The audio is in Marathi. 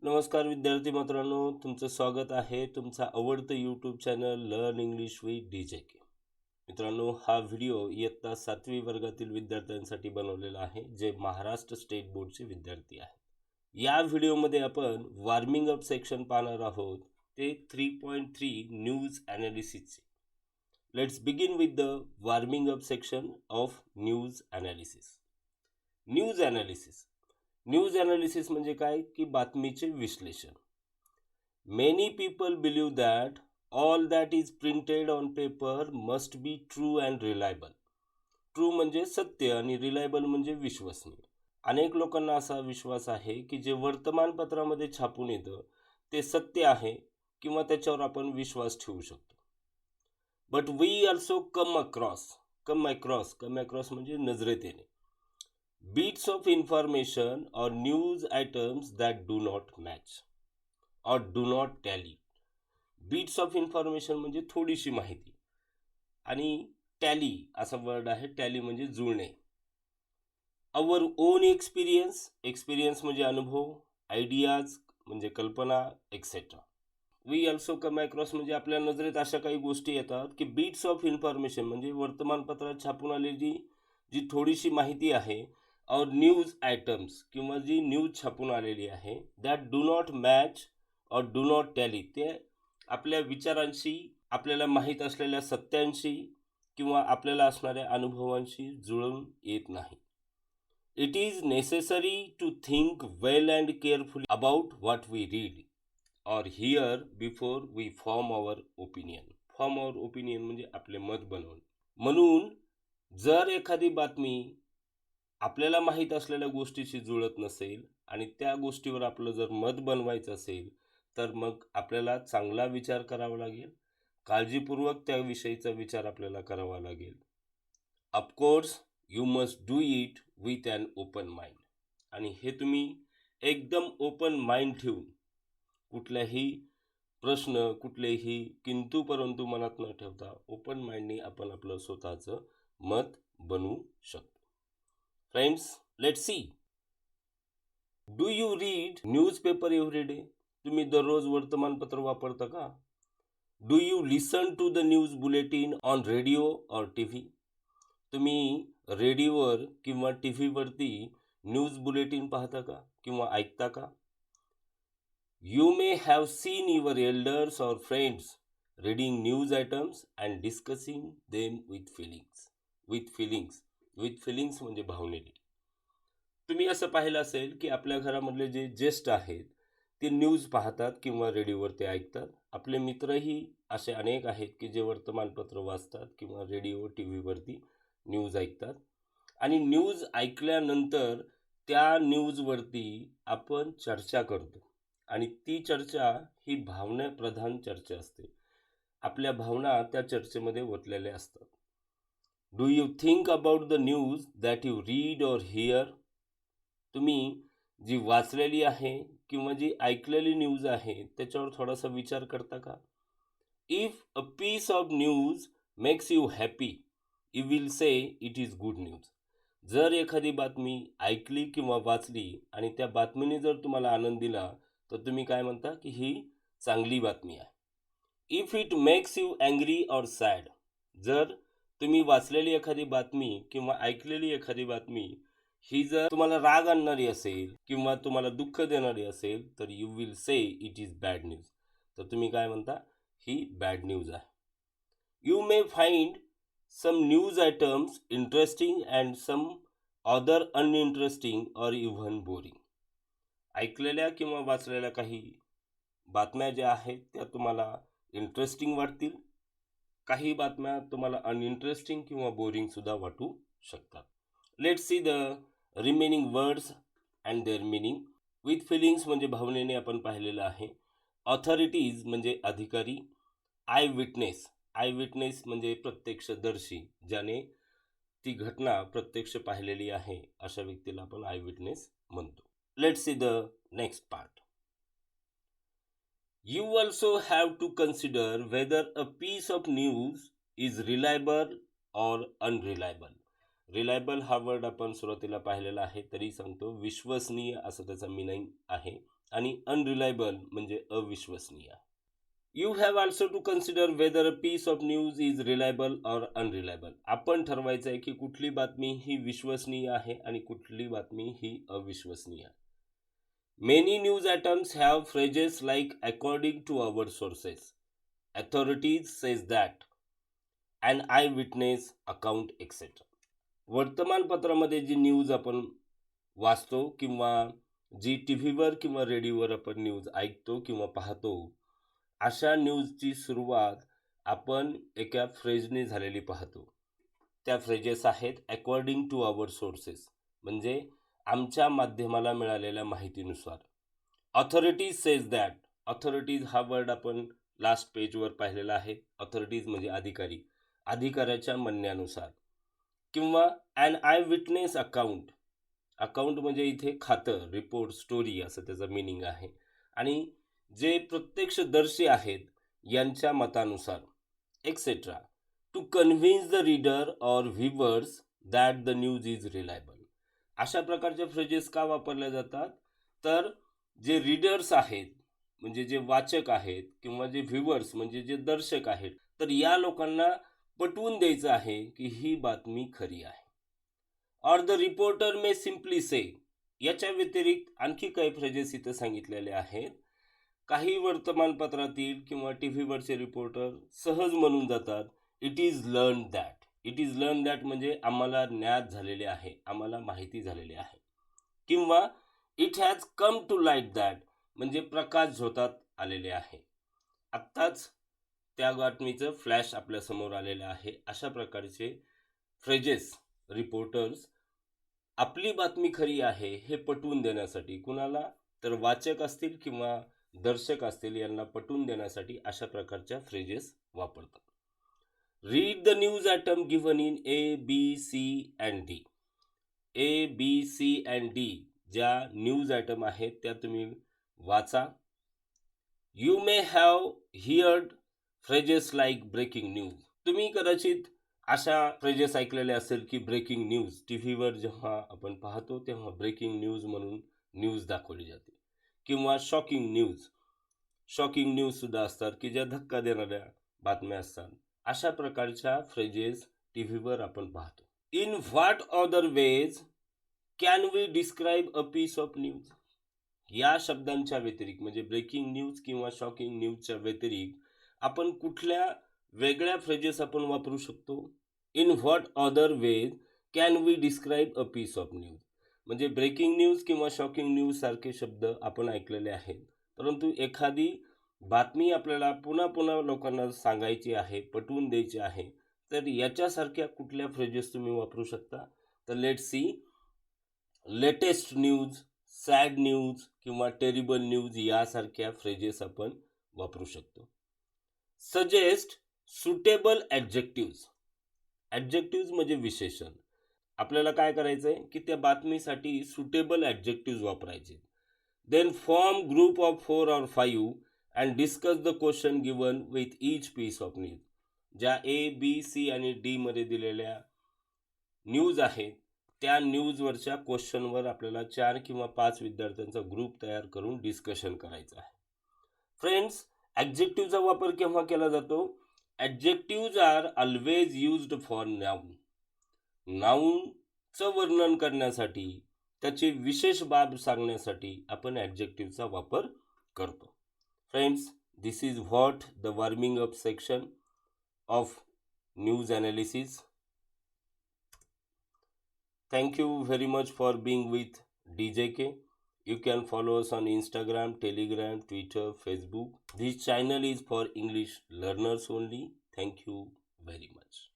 नमस्कार विद्यार्थी मित्रांनो, तुमचं स्वागत आहे तुमचा आवडतं YouTube channel learn English with DJK. मित्रांनो, हा व्हिडिओ इयत्ता 7वी वर्गातील विद्यार्थ्यांसाठी बनवलेला आहे, जे महाराष्ट्र स्टेट बोर्डचे विद्यार्थी आहेत. या व्हिडिओमध्ये आपण वॉर्मिंग अप सेक्शन पाहणार आहोत, ते 3.3 न्यूज ॲनालिसिसचे. Let's begin with the warming up section of news analysis. News analysis. News analysis म्हणजे काय की बातमीचे विश्लेषण. Many people believe that all that is printed on paper must be true and reliable. True म्हणजे सत्य आणि रिलायबल म्हणजे विश्वसनीय. अनेक लोकांना असा विश्वास आहे की जे वर्तमानपत्रामध्ये छापून येतं ते सत्य आहे किंवा त्याच्यावर आपण विश्वास ठेवू शकतो. But we also come across म्हणजे नजरेत येणे, bits of information or news items that do not match or do not tally. Bits of information म्हणजे थोडीशी माहिती आणि टॅली असा वर्ड आहे. टॅली म्हणजे जुळणे. our own experience म्हणजे अनुभव, आयडियाज म्हणजे कल्पना etcetera. We also come across म्हणजे आपल्या नजरेत अशा काही गोष्टी येतात की बीट्स ऑफ इन्फॉर्मेशन म्हणजे वर्तमानपत्रात छापून आलेली जी थोडीशी माहिती आहे, और न्यूज आयटम्स किंवा जी न्यूज छापून आलेली आहे, दॅट डू नॉट मॅच और डू नॉट टॅली, ते आपल्या विचारांशी, आपल्याला माहीत असलेल्या सत्यांशी किंवा आपल्याला असणाऱ्या अनुभवांशी जुळून येत नाही. It is necessary to think well and carefully about what we read or hear before we form our opinion. Form our opinion म्हणजे आपले मत बनवणे. म्हणून जर एखादी बातमी आपल्याला माहीत असलेल्या गोष्टीशी जुळत नसेल आणि त्या गोष्टीवर आपलं जर मत बनवायचं असेल तर मग आपल्याला चांगला विचार करावा लागेल, काळजीपूर्वक त्याविषयीचा विचार आपल्याला करावा लागेल. Of course you must do it with an open mind. आणि हे तुम्ही एकदम ओपन माइंड ठेवून, कुठल्याही प्रश्न, कुठलेही किंतु परंतु मनात न ठेवता ओपन माइंडनी आपण आपलं स्वतःचं मत बनवू शकतो. Friends, let's see. Do you read newspaper every day? तुम्ही दररोज वर्तमानपत्र वापरता का? Do you listen to the news bulletin on radio or TV? तुम्ही रेडिओवर किंवा टीव्हीवरती न्यूज बुलेटिन पाहता का किंवा ऐकता का? You may have seen your elders or friends reading news items and discussing them with feelings. With feelings म्हणजे भावनेने. तुम्ही असं पाहिलं असेल की आपल्या घरामधले जे ज्येष्ठ आहेत ते न्यूज पाहतात किंवा रेडिओवर ते ऐकतात. आपले मित्रही असे अनेक आहेत की जे वर्तमानपत्र वाचतात किंवा रेडिओ टीव्हीवरती न्यूज ऐकतात. आणि न्यूज ऐकल्यानंतर त्या न्यूजवरती आपण चर्चा करतो आणि ती चर्चा ही भावनाप्रधान चर्चा असते. आपल्या भावना त्या चर्चेमध्ये ओतलेल्या असतात. Do you think about the news that you read or here? तुम्ही जी वाचलेली आहे किंवा जी ऐकलेली न्यूज आहे त्याच्यावर थोडासा विचार करता का? If a piece of news makes you happy you will say it is good news. जर एखादी बातमी ऐकली किंवा वाचली आणि त्या बातमीने जर तुम्हाला आनंद दिला तर तुम्ही काय म्हणता की ही चांगली बातमी आहे. If it makes you angry और सॅड, जर तुम्ही वाचलेली एखादी बातमी किंवा ऐकलेली एखादी बातमी ही जर तुम्हाला राग आणणारी असेल किंवा तुम्हाला दुःख देणारी असेल तर you will say it is bad news. तर तुम्ही काय म्हणता? ही बॅड न्यूज आहे. You may find some news items interesting and some other uninteresting or even boring. ऐकलेल्या किंवा वाचलेल्या काही बातम्या ज्या आहेत त्या तुम्हाला इंटरेस्टिंग वाटतील, काही बातम्या तुम्हाला अनइंटरेस्टिंग किंवा बोरिंग सुद्धा वाटू शकतात. Let's see the remaining words and their meaning. With feelings म्हणजे भावनेने आपण पाहिलेलं आहे. ऑथॉरिटीज म्हणजे अधिकारी. आय विटनेस म्हणजे प्रत्यक्षदर्शी, ज्याने ती घटना प्रत्यक्ष पाहिलेली आहे अशा व्यक्तीला आपण आय विटनेस म्हणतो. Let's see the next part. You also have to consider whether a piece of news is reliable or unreliable. Reliable हा वर्ड आपण सुरुवातीला पाहिलेला आहे तरी सांगतो. विश्वसनीय असं त्याचा मीनिंग आहे. आणि अनरिलायबल म्हणजे अविश्वसनीय. You have also to consider whether a piece of news is reliable or unreliable. आपण ठरवायचं आहे की कुठली बातमी ही विश्वसनीय आहे आणि कुठली बातमी ही अविश्वसनीय आहे. Many news items have phrases like according to our sources, authorities says that, and eye witness account etcetera. वर्तमानपत्रामध्ये जी न्यूज आपण वाचतो किंवा जी टी व्हीवर किंवा रेडिओवर आपण न्यूज ऐकतो किंवा पाहतो, अशा न्यूजची सुरुवात आपण एका फ्रेजने झालेली पाहतो. त्या फ्रेजेस आहेत अकॉर्डिंग टू आवर सोर्सेस, म्हणजे आमच्या माध्यमाला मिळालेल्या माहितीनुसार. Authorities says that. ऑथॉरिटीज हा वर्ड आपण लास्ट पेजवर पाहिलेला आहे. ऑथॉरिटीज म्हणजे अधिकारी, अधिकाऱ्याच्या म्हणण्यानुसार. किंवा and eye witness account. Account म्हणजे इथे खातं, रिपोर्ट, स्टोरी असं त्याचं मिनिंग आहे. आणि जे प्रत्यक्षदर्शी आहेत यांच्या मतानुसार etcetera. To convince the reader or viewers that the news is reliable. अशा प्रकारच्या फ्रेजेस का वापरल्या जातात? तर जे रीडर्स आहेत म्हणजे जे वाचक आहेत किंवा जे व्ह्यूवर्स म्हणजे जे दर्शक आहेत, तर या लोकांना पटवून द्यायचं आहे की ही बातमी खरी आहे. Or the reporter may simply say. याच्या व्यतिरिक्त आणखी काही फ्रेजेस इथं सांगितलेले आहेत. काही वर्तमानपत्रातील किंवा टी व्हीवरचे रिपोर्टर सहज म्हणून जातात, it is learn that. It is learn that म्हणजे आम्हाला ज्ञात झालेले आहे, आम्हाला माहिती झालेली आहे. किंवा it has come to light that म्हणजे प्रकाश झोतात आलेले आहे, आत्ताच त्या बातमीचं फ्लॅश आपल्यासमोर आलेलं आहे. अशा प्रकारचे फ्रेजेस रिपोर्टर्स आपली बातमी खरी आहे हे पटवून देण्यासाठी, कुणाला तर वाचक असतील किंवा दर्शक असतील यांना पटवून देण्यासाठी अशा प्रकारच्या फ्रेजेस वापरतात. Read the news item given in A B C and D. A B C and D ज्या न्यूज आयटम आहेत त्या तुम्ही वाचा. You may have heard phrases like breaking news. तुम्ही कदाचित अशा फ्रेजेस ऐकलेले असेल की ब्रेकिंग न्यूज. टी व्हीवर जेव्हा आपण पाहतो तेव्हा ब्रेकिंग न्यूज म्हणून न्यूज दाखवली जाते. किंवा शॉकिंग न्यूज. शॉकिंग न्यूजसुद्धा असतात की ज्या धक्का देणाऱ्या बातम्या असतात. अशा प्रकारच्या फ्रेजेस टी व्हीवर आपण पाहतो. In what other ways can we describe a piece of news. या शब्दांच्या व्यतिरिक्त म्हणजे ब्रेकिंग न्यूज किंवा शॉकिंग न्यूजच्या व्यतिरिक्त आपण कुठल्या वेगळ्या फ्रेजेस आपण वापरू शकतो? In what other ways can we describe a piece of news. म्हणजे ब्रेकिंग न्यूज किंवा शॉकिंग न्यूज सारखे शब्द आपण ऐकलेले आहेत, परंतु एखादी बातमी आपल्याला पुन्हा पुन्हा लोकांना सांगायची आहे, पटवून द्यायची आहे, तर याच्यासारख्या कुठल्या फ्रेजेस तुम्ही वापरू शकता? तर let's see. Latest news, sad news किंवा टेरिबल न्यूज यासारख्या फ्रेजेस आपण वापरू शकतो. Suggest suitable adjectives. ॲडजेक्टिव्ज म्हणजे विशेषण. आपल्याला काय करायचं आहे की त्या बातमीसाठी सुटेबल ॲडजेक्टिव्ज वापरायचे. Then form group of 4 or 5 and discuss the question given with each piece of news. ज्या ए बी सी आणि डी मध्ये दिलेल्या न्यूज आहेत त्या न्यूजवरच्या क्वेश्चनवर आपल्याला 4 किंवा 5 विद्यार्थ्यांचा ग्रुप तयार करून डिस्कशन करायचं आहे. फ्रेंड्स, ॲडजेक्टिव्हचा वापर केव्हा केला जातो? Adjectives are always used for noun. नाऊनचं वर्णन करण्यासाठी, त्याची विशेष बाब सांगण्यासाठी आपण ॲडजेक्टिव्हचा वापर करतो. Friends, this is what the warming up section of news analysis. Thank you very much for being with DJK. You can follow us on Instagram, Telegram, Twitter, Facebook. This channel is for English learners only. Thank you very much.